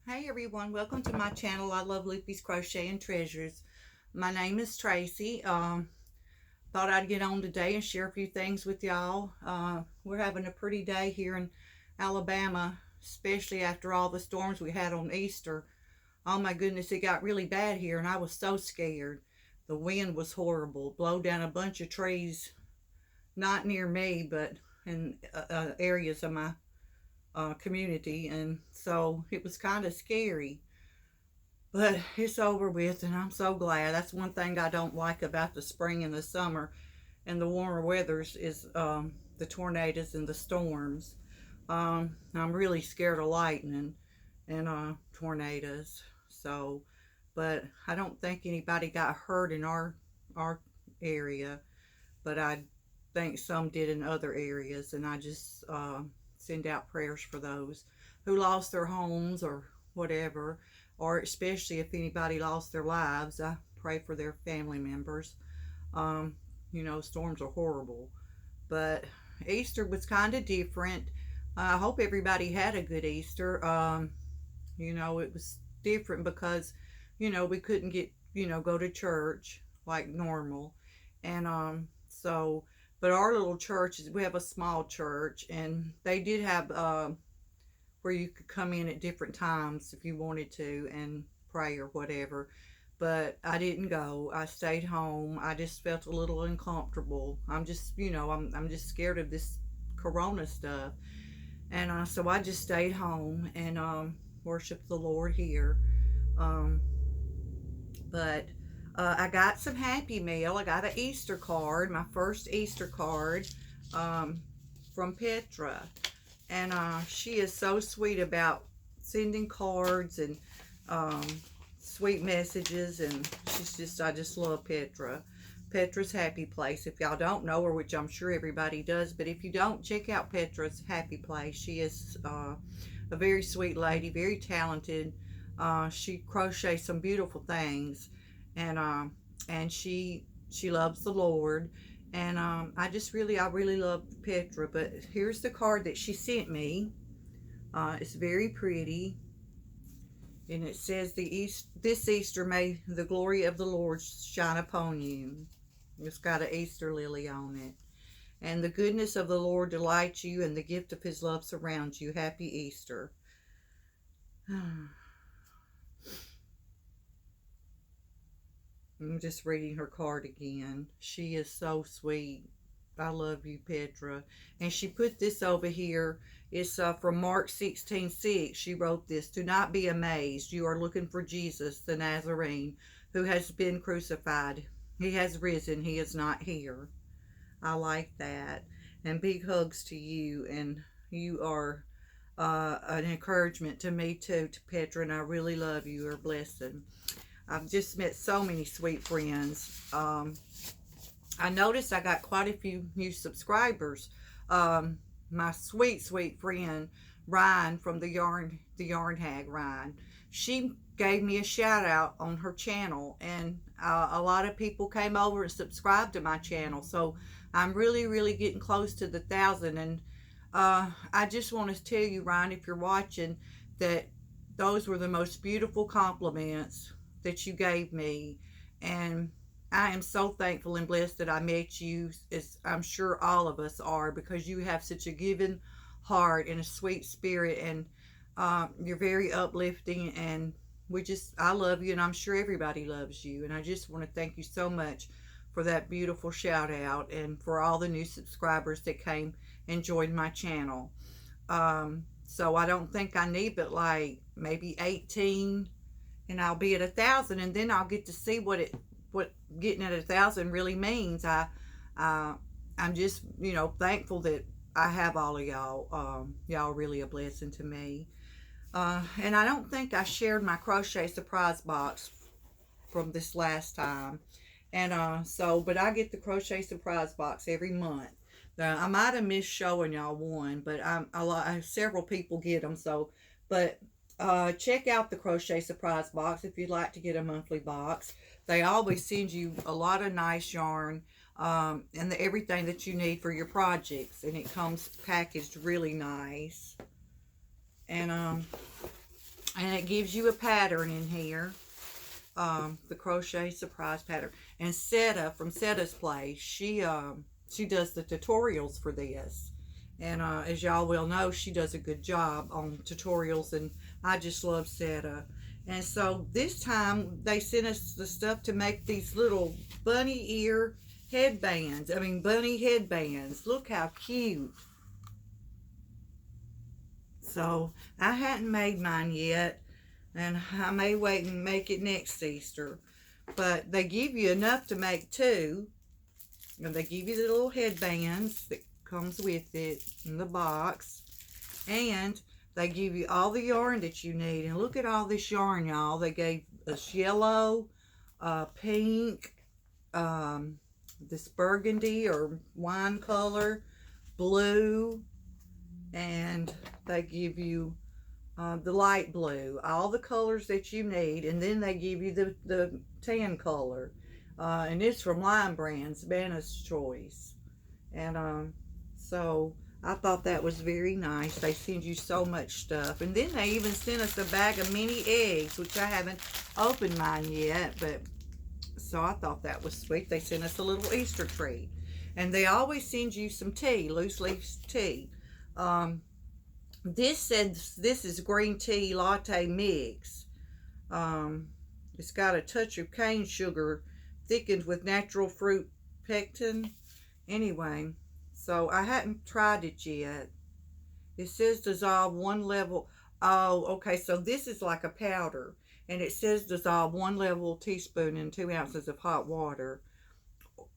Hey everyone, welcome to my channel. I love Loopy's Crochet and Treasures. My name is Tracy. Thought I'd get on today and share a few things with y'all. We're having a pretty day here in Alabama, especially after all the storms we had on Easter. Oh my goodness, it got really bad here and I was so scared. The wind was horrible, blow down a bunch of trees, not near me, but in areas of my community, and so it was kind of scary. But it's over with, and I'm so glad. That's one thing I don't like about the spring and the summer and the warmer weathers is the tornadoes and the storms. I'm really scared of lightning and tornadoes. So, but I don't think anybody got hurt in our area, but I think some did in other areas, and I just send out prayers for those who lost their homes or whatever, or especially if anybody lost their lives. I pray for their family members. Um, Storms are horrible, but Easter was kind of different. I hope everybody had a good Easter. It was different because, we couldn't get, go to church like normal. And but our little church is, we have a small church, and they did have where you could come in at different times if you wanted to and pray or whatever. But I didn't go. I stayed home. I just felt a little uncomfortable. I'm just, I'm just scared of this corona stuff. And so I just stayed home and worshiped the Lord here. Um, but I got some Happy Mail. I got an Easter card, my first Easter card um, from Petra. And she is so sweet about sending cards and um, sweet messages. And I just love Petra. Petra's Happy Place. If y'all don't know her, which I'm sure everybody does, but if you don't, check out Petra's Happy Place. She is a very sweet lady, very talented. She crochets some beautiful things, and she loves the Lord. And I really love Petra. But here's the card that she sent me. It's very pretty, and it says, this Easter may the glory of the Lord shine upon you. It's got an Easter lily on it. And the goodness of the Lord delights you, and the gift of his love surrounds you. Happy Easter. I'm just reading her card again. She is so sweet. I love you, Petra. And she put this over here. It's from Mark 16:6. She wrote this. Do not be amazed. You are looking for Jesus, the Nazarene, who has been crucified. He has risen. He is not here. I like that. And big hugs to you. And you are an encouragement to me too, to Petra. And I really love you. You're a blessing. I've just met so many sweet friends. I noticed I got quite a few new subscribers. My sweet, sweet friend Ryan from the Yarn Hag Ryan, she gave me a shout out on her channel, and a lot of people came over and subscribed to my channel. So I'm really, really getting close to the 1,000. And I just want to tell you, Ryan, if you're watching, that those were the most beautiful compliments that you gave me, and I am so thankful and blessed that I met you, as I'm sure all of us are, because you have such a giving heart and a sweet spirit, and you're very uplifting, and I love you, and I'm sure everybody loves you. And I just want to thank you so much for that beautiful shout out, and for all the new subscribers that came and joined my channel. So I don't think I need but like maybe 18, and I'll be at 1,000, and then I'll get to see what getting at 1,000 really means. I'm just thankful that I have all of y'all. Y'all really a blessing to me. And I don't think I shared my Crochet Surprise Box from this last time. And but I get the Crochet Surprise Box every month. I might have missed showing y'all one, but several people get them. So, but check out the Crochet Surprise Box if you'd like to get a monthly box. They always send you a lot of nice yarn and everything that you need for your projects, and it comes packaged really nice. And And it gives you a pattern in here. The Crochet Surprise pattern. And Setta from Settas Place, she does the tutorials for this. And as y'all well know, she does a good job on tutorials, and I just love Setta. And so this time they sent us the stuff to make these little bunny ear headbands. I mean, bunny headbands. Look how cute. So I hadn't made mine yet, and I may wait and make it next Easter. But they give you enough to make two. And they give you the little headbands that comes with it in the box. And they give you all the yarn that you need. And look at all this yarn, y'all. They gave us yellow, pink, this burgundy or wine color, blue, and they give you the light blue, all the colors that you need. And then they give you the tan color. And it's from Line Brands, Banna's Choice. And so I thought that was very nice. They send you so much stuff. And then they even sent us a bag of mini eggs, which I haven't opened mine yet. But so I thought that was sweet. They sent us a little Easter treat. And they always send you some tea, loose leaf tea. This says this is green tea latte mix. It's got a touch of cane sugar thickened with natural fruit pectin. Anyway, so I hadn't tried it yet. It says dissolve 1 level. Oh, okay, so this is like a powder, and it says dissolve 1 level teaspoon in 2 ounces of hot water,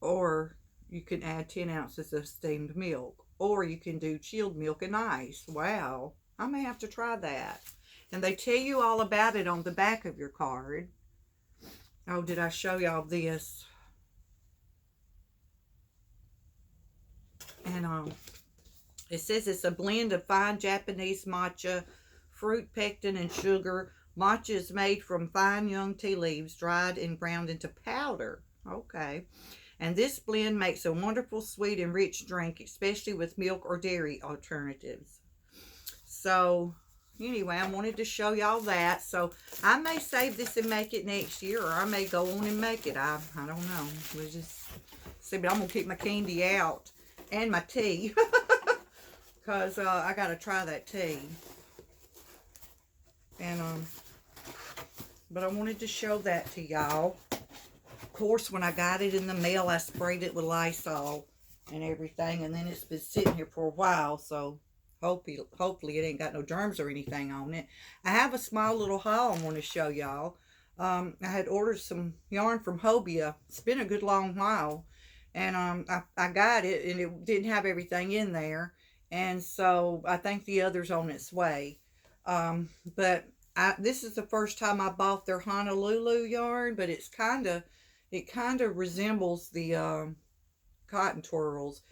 or you can add 10 ounces of steamed milk, or you can do chilled milk and ice. Wow, I may have to try that. And they tell you all about it on the back of your card. Oh, did I show y'all this? And it says it's a blend of fine Japanese matcha, fruit pectin, and sugar. Matcha is made from fine young tea leaves, dried and ground into powder. Okay. And this blend makes a wonderful, sweet, and rich drink, especially with milk or dairy alternatives. So anyway, I wanted to show y'all that. So I may save this and make it next year, or I may go on and make it. I don't know. We'll just see. But I'm going to keep my candy out and my tea because I got to try that tea. And but I wanted to show that to y'all. Of course, when I got it in the mail, I sprayed it with Lysol and everything, and then it's been sitting here for a while, so hopefully it ain't got no germs or anything on it. I have a small little haul I want to show y'all. I had ordered some yarn from Hobia. It's been a good long while, and I got it, and it didn't have everything in there, and so I think the other's on its way. But this is the first time I bought their Honolulu yarn, but it kind of resembles the cotton twirls.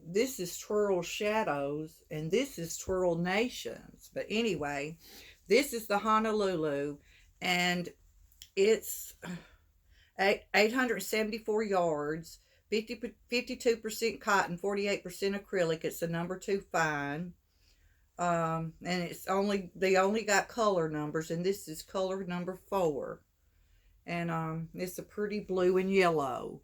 This is Twirl Shadows, and this is Twirl Nations. But anyway, this is the Honolulu, and it's 874 yards, 52% cotton, 48% acrylic. It's a number 2 fine. And they only got color numbers, and this is color number 4. And it's a pretty blue and yellow.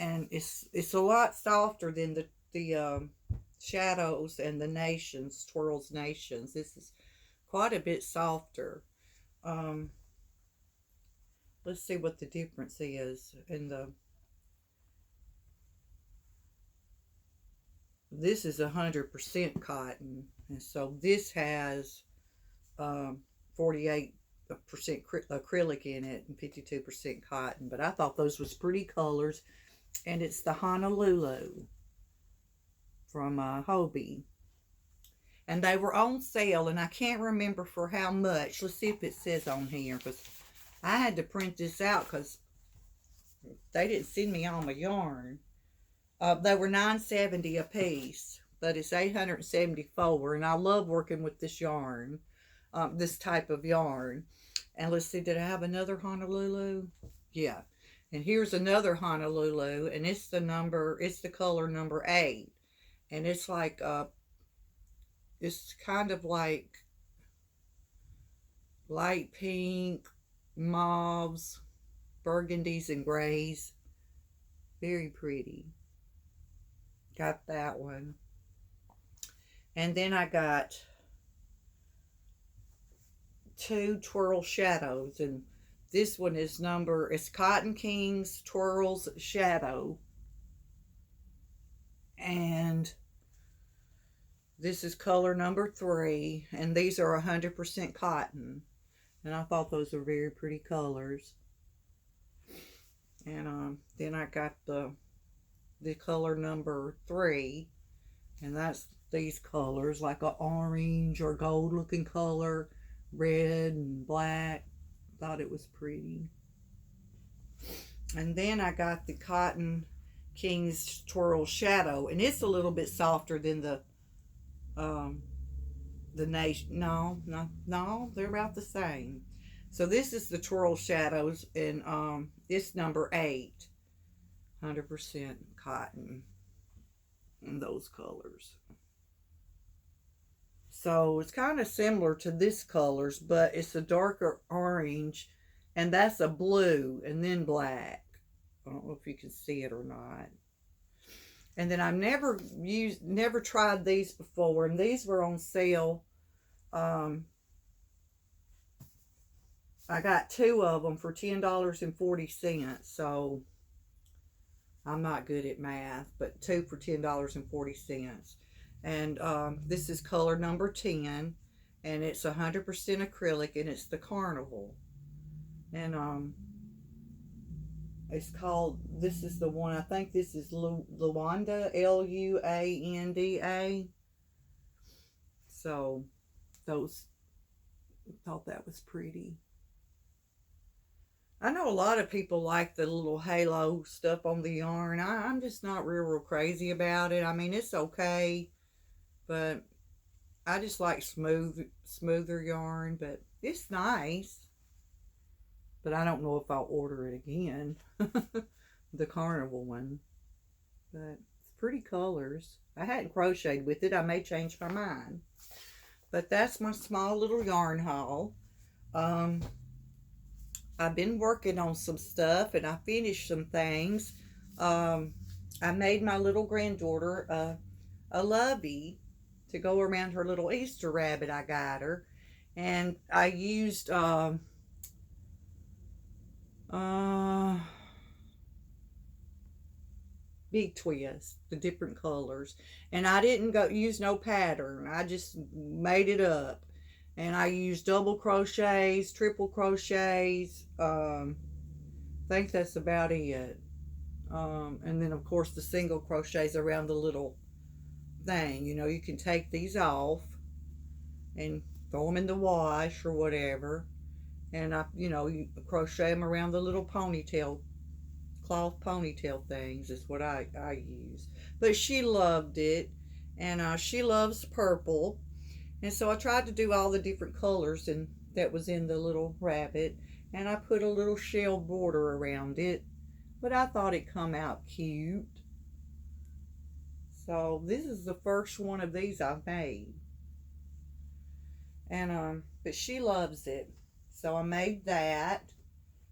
And it's a lot softer than the Shadows and the Nations, Twirls Nations. This is quite a bit softer. Let's see what the difference is in this is 100% cotton, and so this has 48% acrylic in it and 52% cotton. But I thought those was pretty colors, and it's the Honolulu from Hobie, and they were on sale, and I can't remember for how much. Let's see if it says on here, because I had to print this out because they didn't send me all my yarn. They were $9.70 a piece, but it's $874, and I love working with this yarn, this type of yarn. And let's see, did I have another Honolulu? Yeah. And here's another Honolulu, and it's the color number 8, and it's like it's kind of like light pink, mauves, burgundies, and grays. Very pretty. Got that one. And then I got 2 twirl shadows, and this one is it's Cotton Kings Twirls Shadow, and this is color number 3, and these are 100% cotton, and I thought those were very pretty colors. And then I got the color number 3, and that's these colors, like a orange or gold looking color, red and black. Thought it was pretty. And then I got the Cotton Kings Twirl Shadow, and it's a little bit softer than the nation. No, they're about the same. So this is the Twirl Shadows, and it's number 8, 100% cotton in those colors. So it's kind of similar to this colors, but it's a darker orange, and that's a blue and then black. I don't know if you can see it or not. And then I've never tried these before, and these were on sale. I got 2 of them for $10.40. So I'm not good at math, but 2 for $10.40. And this is color number 10, and it's 100% acrylic, and it's the Carnival. And it's called, this is the one, I think this is Luanda, Luanda. So those, thought that was pretty. I know a lot of people like the little halo stuff on the yarn. I'm just not real crazy about it. I mean, it's okay, but I just like smoother yarn, but it's nice. But I don't know if I'll order it again. The Carnival one. But it's pretty colors. I hadn't crocheted with it. I may change my mind. But that's my small little yarn haul. I've been working on some stuff, and I finished some things. I made my little granddaughter a lovey to go around her little Easter rabbit I got her. And I used Big Twist, the different colors. And I didn't use no pattern. I just made it up. And I used double crochets, triple crochets. I think that's about it. And then, of course, the single crochets around the little thing. You know, you can take these off and throw them in the wash or whatever. And you crochet them around the little ponytail, cloth ponytail things is what I use. But she loved it, and she loves purple. And so I tried to do all the different colors and that was in the little rabbit, and I put a little shell border around it. But I thought it come out cute. So this is the first one of these I've made. And but she loves it. So I made that.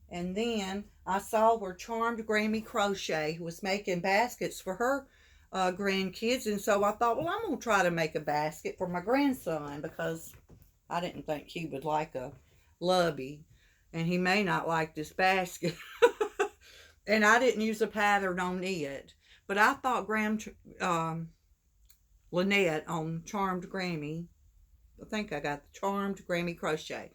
And then I saw where Charmed Grammy Crochet was making baskets for her grandkids. And so I thought, well, I'm going to try to make a basket for my grandson, because I didn't think he would like a lubby. And he may not like this basket. And I didn't use a pattern on it. But I thought Lynette on Charmed Grammy, I think I got the Charmed Grammy Crochet.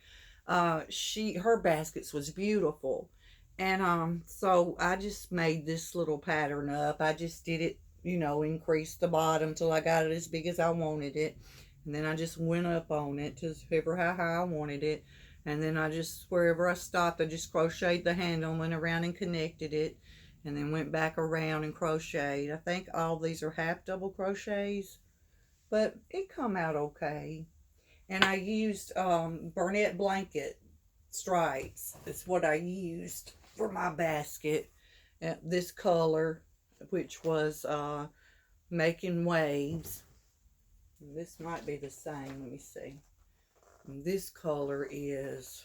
Her baskets was beautiful. And so I just made this little pattern up. I just did it, increase the bottom till I got it as big as I wanted it. And then I just went up on it to however how high I wanted it. And then I just, wherever I stopped, I just crocheted the handle, went around and connected it, and then went back around and crocheted. I think all these are half double crochets, but it come out okay. And I used Burnett blanket stripes. That's what I used for my basket. This color, which was Making Waves. This might be the same. Let me see. And this color is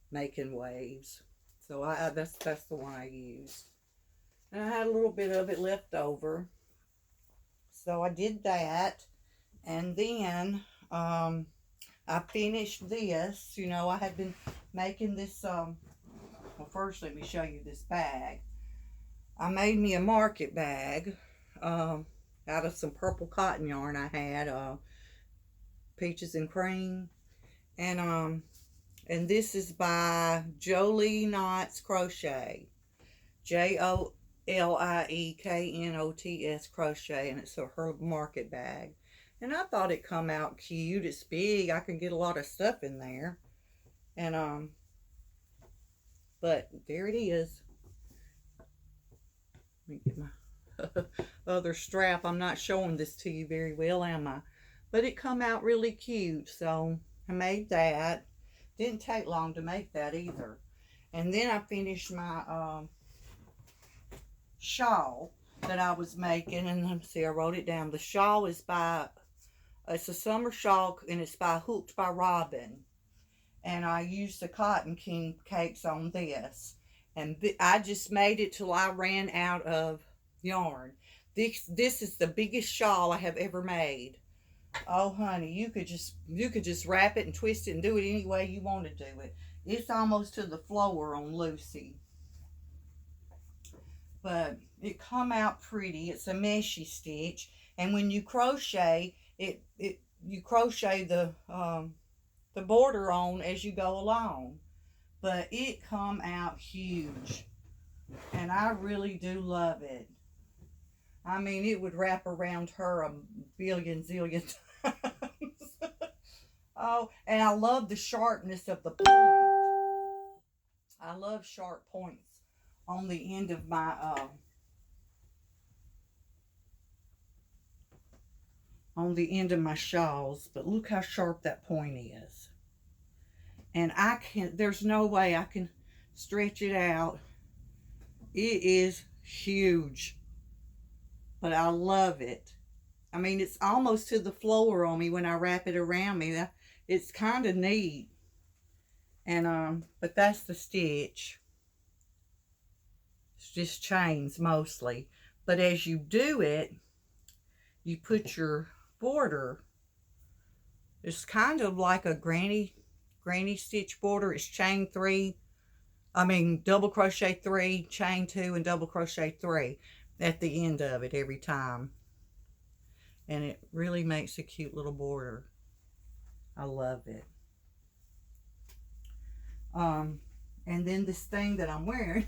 Making Waves. So that's the one I used. And I had a little bit of it left over. So I did that. And then I finished this. You know, I had been making this, well, first let me show you this bag. I made me a market bag out of some purple cotton yarn I had, Peaches and Cream. And this is by Jolie Knots Crochet. JOLIEKNOTS Crochet, and it's her market bag. And I thought it come out cute. It's big. I can get a lot of stuff in there. And but there it is. Let me get my other strap. I'm not showing this to you very well, am I? But it come out really cute. So I made that. Didn't take long to make that either. And then I finished my shawl that I was making, and let me see, I wrote it down. The shawl is by, it's a summer shawl, and it's by Hooked by Robin, and I used the cotton king cakes on this, and I just made it till I ran out of yarn. This is the biggest shawl I have ever made. Oh honey, you could just wrap it and twist it and do it any way you want to do it. It's almost to the floor on Lucy. But it come out pretty. It's a meshy stitch, and when you crochet you crochet the border on as you go along. But it come out huge, and I really do love it. I mean, it would wrap around her a billion zillion times. Oh, and I love the sharpness of the point. I love sharp points on the end of my shawls, but look how sharp that point is. And there's no way I can stretch it out. It is huge, but I love it. I mean, it's almost to the floor on me when I wrap it around me. It's kind of neat. And but that's the stitch. It's just chains mostly, but as you do it, you put your border. It's kind of like a granny stitch border. It's chain 3, double crochet 3, chain 2, and double crochet 3 at the end of it every time, and it really makes a cute little border. I love it. And then this thing that I'm wearing,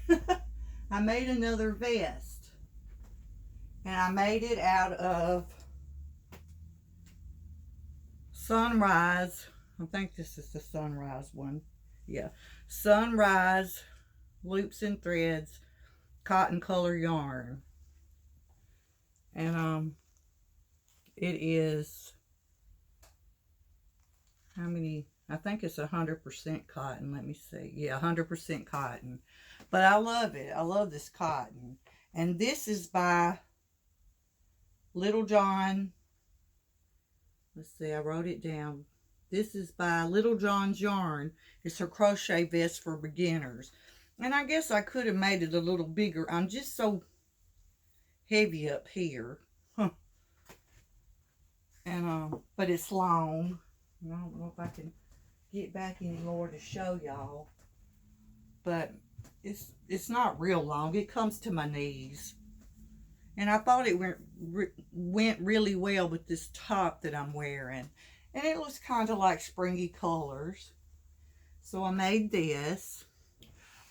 I made another vest, and I made it out of Sunrise. I think this is the Sunrise one. Yeah, Sunrise Loops and Threads cotton color yarn, and it is, how many? I think it's 100% cotton. Let me see. Yeah, 100% cotton. But I love it. I love this cotton. And this is by Little John. Let's see, I wrote it down. This is by Little John's Yarn. It's her crochet vest for beginners. And I guess I could have made it a little bigger. I'm just so heavy up here. And but it's long. I don't know if I can get back anymore to show y'all, but it's not real long. It comes to my knees, and I thought it went really well with this top that I'm wearing, and it was kind of like springy colors. So I made this.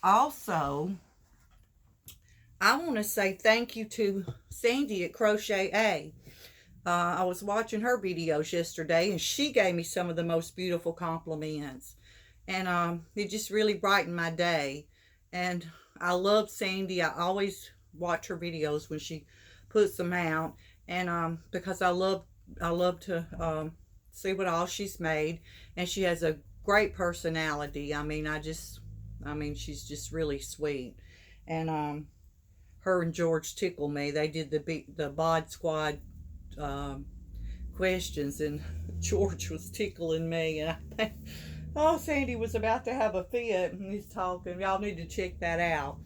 Also, I want to say thank you to Sandy at Crochet Eh. I was watching her videos yesterday, and she gave me some of the most beautiful compliments, and it just really brightened my day. And I love Sandy. I always watch her videos when she puts them out, and because I love to see what all she's made, and she has a great personality. She's just really sweet, and her and George tickle me. They did the Bod Squad questions, and George was tickling me, and I think, oh, Sandy was about to have a fit, and he's talking. Y'all need to check that out.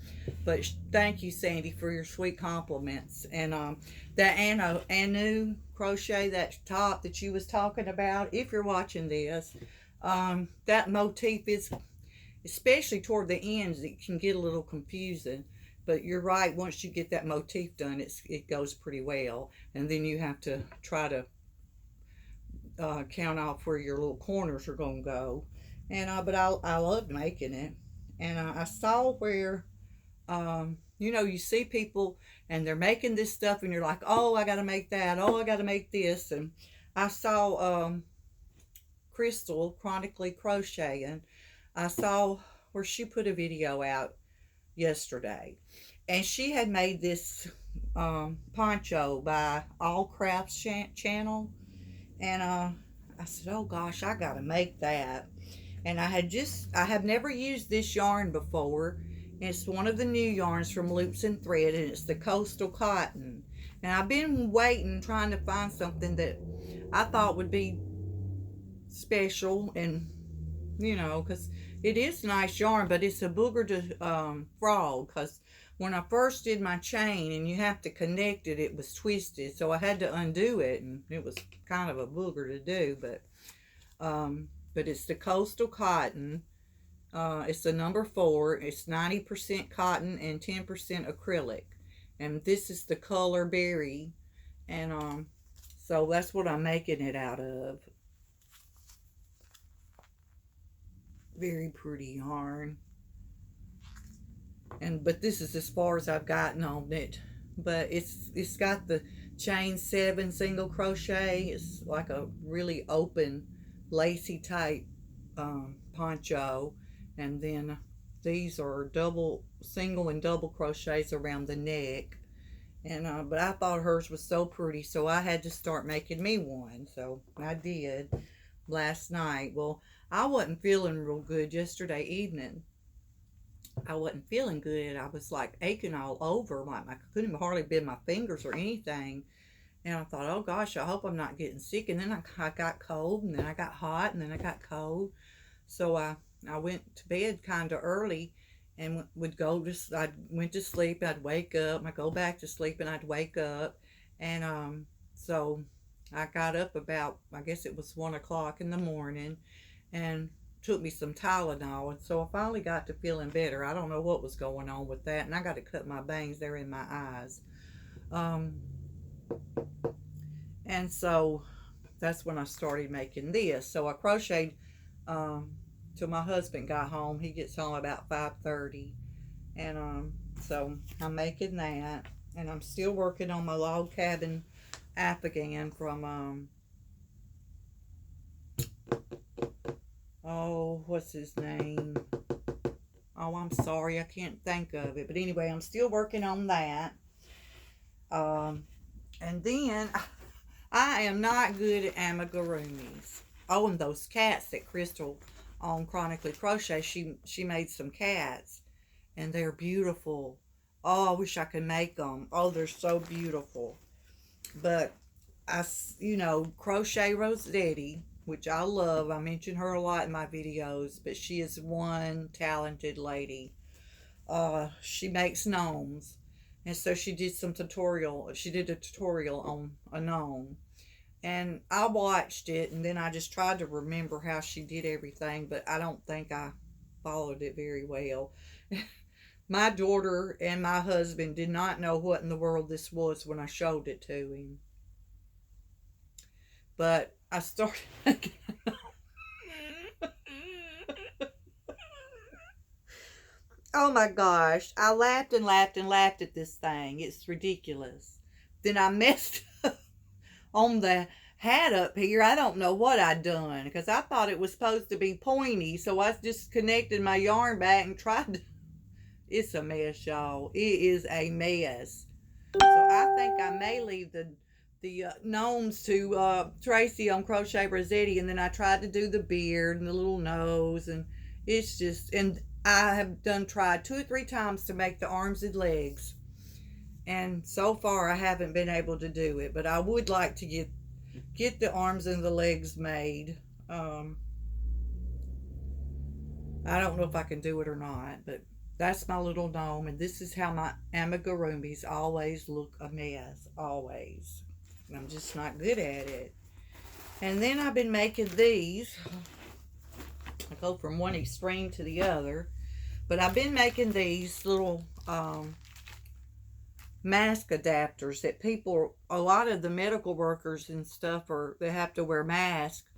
But thank you, Sandy, for your sweet compliments. And that Anu crochet, that top that you was talking about, if you're watching this, that motif is, especially toward the ends, it can get a little confusing. But you're right, once you get that motif done, it goes pretty well. And then you have to try to count off where your little corners are going to go. And but I love making it. And I saw where, you know, you see people and they're making this stuff and you're like, oh, I got to make that. Oh, I got to make this. And I saw Crystal Chronically Crocheting. I saw where she put a video out yesterday. And she had made this poncho by All Crafts channel. And I said, oh gosh, I gotta make that. And I have never used this yarn before. It's one of the new yarns from Loops and Thread, and it's the Coastal Cotton. And I've been waiting, trying to find something that I thought would be special, and you know, because it is nice yarn, but it's a booger to frog, because when I first did my chain and you have to connect it, it was twisted. So I had to undo it, and it was kind of a booger to do. But it's the Coastal Cotton. It's the number 4. It's 90% cotton and 10% acrylic. And this is the color berry. And so that's what I'm making it out of. Very pretty yarn. But this is as far as I've gotten on it. But it's got the chain 7 single crochet. It's like a really open, lacy type poncho. And then these are single and double crochets around the neck. And but I thought hers was so pretty, so I had to start making me one. So I did last night. Well, I wasn't feeling real good yesterday evening. I wasn't feeling good. I was like aching all over. Like I couldn't hardly bend my fingers or anything. And I thought, oh gosh, I hope I'm not getting sick. And then I got cold, and then I got hot, and then I got cold. So I went to bed kind of early, and I went to sleep. I'd wake up. I'd go back to sleep, and I'd wake up. And so I got up about, I guess it was 1 o'clock in the morning, and took me some Tylenol, and so I finally got to feeling better. I don't know what was going on with that, and I got to cut my bangs. They're in my eyes. And so that's when I started making this. So I crocheted till my husband got home. He gets home about 5:30, and so I'm making that, and I'm still working on my log cabin afghan from oh, what's his name? Oh, I'm sorry, I can't think of it. But anyway, I'm still working on that. And then I am not good at amigurumis. Oh, and those cats that Crystal on Chronically Crochet, she made some cats, and they're beautiful. Oh, I wish I could make them. Oh, they're so beautiful. But Crochet Rosetti, which I love. I mention her a lot in my videos, but she is one talented lady. She makes gnomes, and so she did a tutorial on a gnome, and I watched it, and then I just tried to remember how she did everything, but I don't think I followed it very well. My daughter and my husband did not know what in the world this was when I showed it to him. But I started making oh my gosh. I laughed and laughed and laughed at this thing. It's ridiculous. Then I messed up on the hat up here. I don't know what I'd done, because I thought it was supposed to be pointy. So I just connected my yarn back and tried to. It's a mess, y'all. It is a mess. So I think I may leave the gnomes to Tracy on Crochet Rosetti, and then I tried to do the beard and the little nose, and it's just, and I have tried 2 or 3 times to make the arms and legs, and so far I haven't been able to do it. But I would like to get get the arms and the legs made. I don't know if I can do it or not, but that's my little gnome, and this is how my amigurumis always look a mess, always. And I'm just not good at it. And then I've been making these. I go from one extreme to the other, but I've been making these little mask adapters that people, a lot of the medical workers and stuff, are they have to wear masks,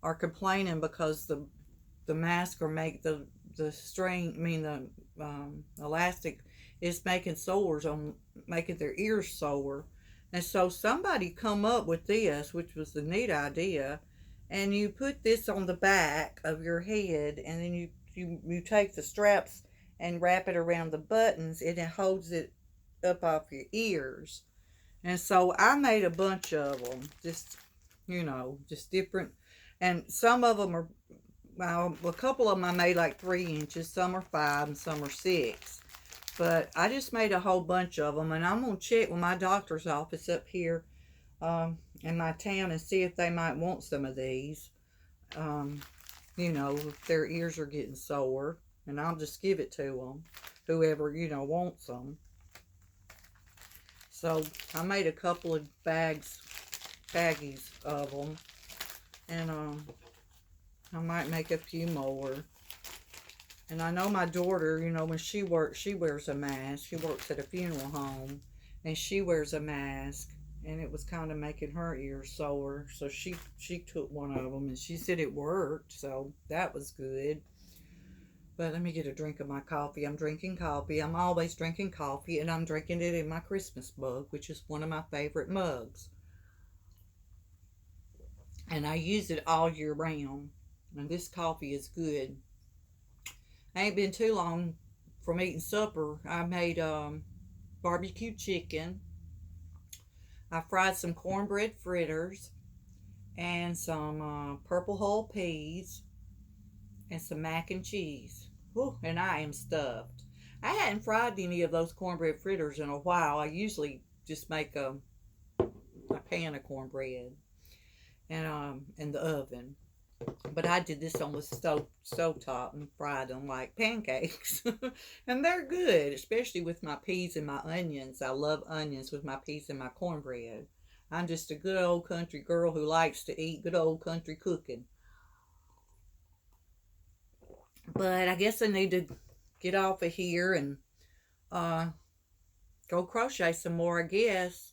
are complaining because the mask or make the string, I mean the elastic is making sores on, making their ears sore. And so somebody come up with this, which was a neat idea, and you put this on the back of your head, and then you take the straps and wrap it around the buttons, and it holds it up off your ears. And so I made a bunch of them, just, you know, just different, and some of them are, well, a couple of them I made like 3 inches, some are 5 and some are 6. But I just made a whole bunch of them, and I'm going to check with my doctor's office up here in my town and see if they might want some of these. You know, if their ears are getting sore, and I'll just give it to them, whoever, you know, wants them. So I made a couple of baggies of them, and I might make a few more. And I know my daughter, you know, when she works, she wears a mask. She works at a funeral home, and she wears a mask, and it was kind of making her ears sore. So she took one of them, and she said it worked, so that was good. But let me get a drink of my coffee. I'm drinking coffee. I'm always drinking coffee, and I'm drinking it in my Christmas mug, which is one of my favorite mugs. And I use it all year round, and this coffee is good. I ain't been too long from eating supper. I made barbecue chicken. I fried some cornbread fritters and some purple hull peas and some mac and cheese. Whew, and I am stuffed. I hadn't fried any of those cornbread fritters in a while. I usually just make a pan of cornbread and in the oven. But I did this on the stove top and fried them like pancakes. And they're good, especially with my peas and my onions. I love onions with my peas and my cornbread. I'm just a good old country girl who likes to eat good old country cooking. But I guess I need to get off of here and go crochet some more, I guess.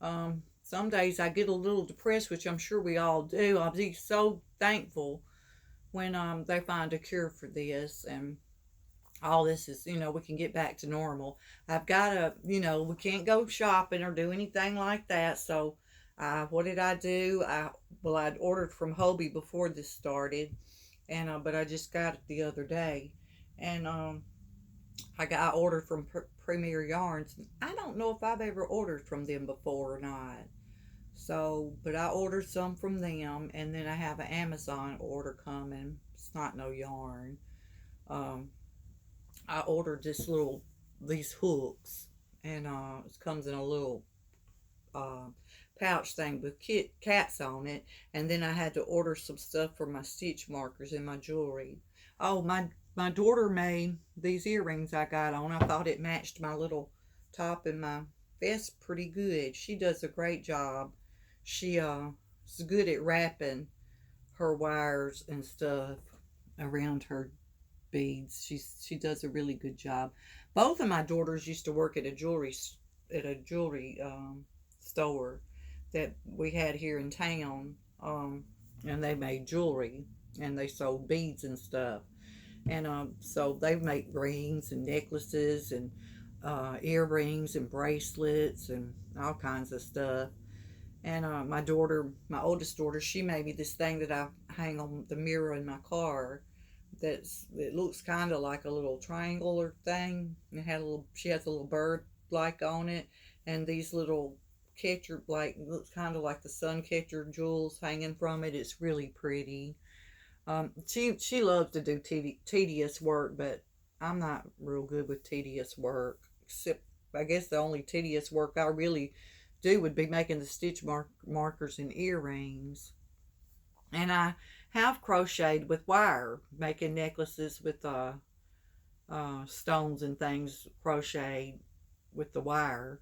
Some days I get a little depressed, which I'm sure we all do. I'll be so thankful when they find a cure for this and all this is, you know, we can get back to normal. I've got to, you know, we can't go shopping or do anything like that. So what did I do? I'd ordered from Hobie before this started, and but I just got it the other day, and I ordered from Premier Yarns. I don't know if I've ever ordered from them before or not. So, but I ordered some from them, and then I have an Amazon order coming. It's not no yarn. I ordered these hooks, and it comes in a little pouch thing with cats on it. And then I had to order some stuff for my stitch markers and my jewelry. Oh, my daughter made these earrings I got on. I thought it matched my little top and my vest pretty good. She does a great job. She is good at wrapping her wires and stuff around her beads. She does a really good job. Both of my daughters used to work at a jewelry store that we had here in town, and they made jewelry and they sold beads and stuff. And so they make rings and necklaces and earrings and bracelets and all kinds of stuff. And my oldest daughter, she made me this thing that I hang on the mirror in my car. It looks kind of like a little triangular thing. She has a little bird like on it, and these little catcher, like, looks kind of like the sun catcher jewels hanging from it. It's really pretty. She loves to do tedious work, but I'm not real good with tedious work. Except, I guess the only tedious work I really do would be making the stitch markers and earrings. And I have crocheted with wire, making necklaces with stones and things crocheted with the wire.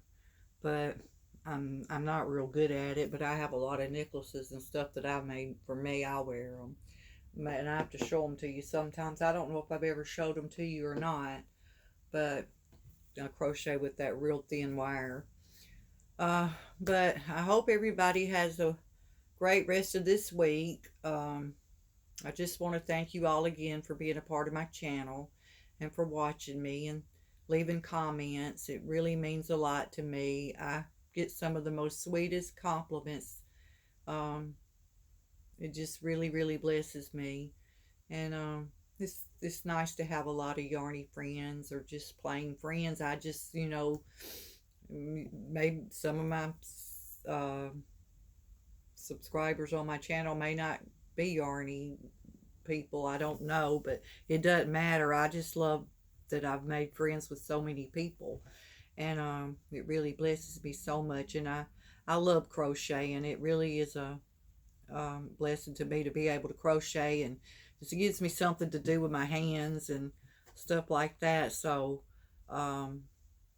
But I'm not real good at it. But I have a lot of necklaces and stuff that I've made for me. I wear them, and I have to show them to you sometimes. I don't know if I've ever showed them to you or not, but I crochet with that real thin wire. But I hope everybody has a great rest of this week. I just want to thank you all again for being a part of my channel and for watching me and leaving comments. It really means a lot to me. I get some of the most sweetest compliments. Um, it just really, really blesses me. And it's nice to have a lot of yarny friends or just plain friends. I just, maybe some of my uh, subscribers on my channel may not be yarny people. I don't know, but it doesn't matter. I just love that I've made friends with so many people, and it really blesses me so much. And I love crocheting. It really is a blessing to me to be able to crochet, and it gives me something to do with my hands and stuff like that. So and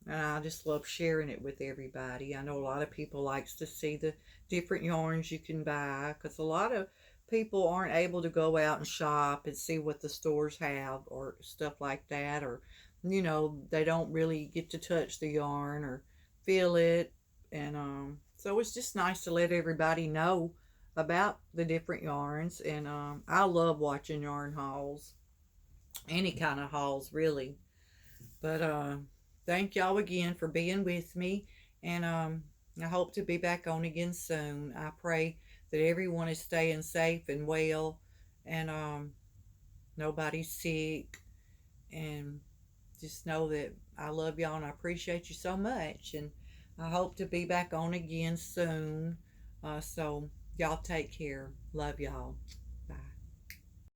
I just love sharing it with everybody. I know a lot of people likes to see the different yarns you can buy, because a lot of people aren't able to go out and shop and see what the stores have or stuff like that, or they don't really get to touch the yarn or feel it. And so it's just nice to let everybody know about the different yarns. And I love watching yarn hauls, any kind of hauls really. But thank y'all again for being with me, and I hope to be back on again soon. I pray that everyone is staying safe and well, and nobody's sick, and just know that I love y'all and I appreciate you so much, and I hope to be back on again soon. So y'all take care. Love y'all.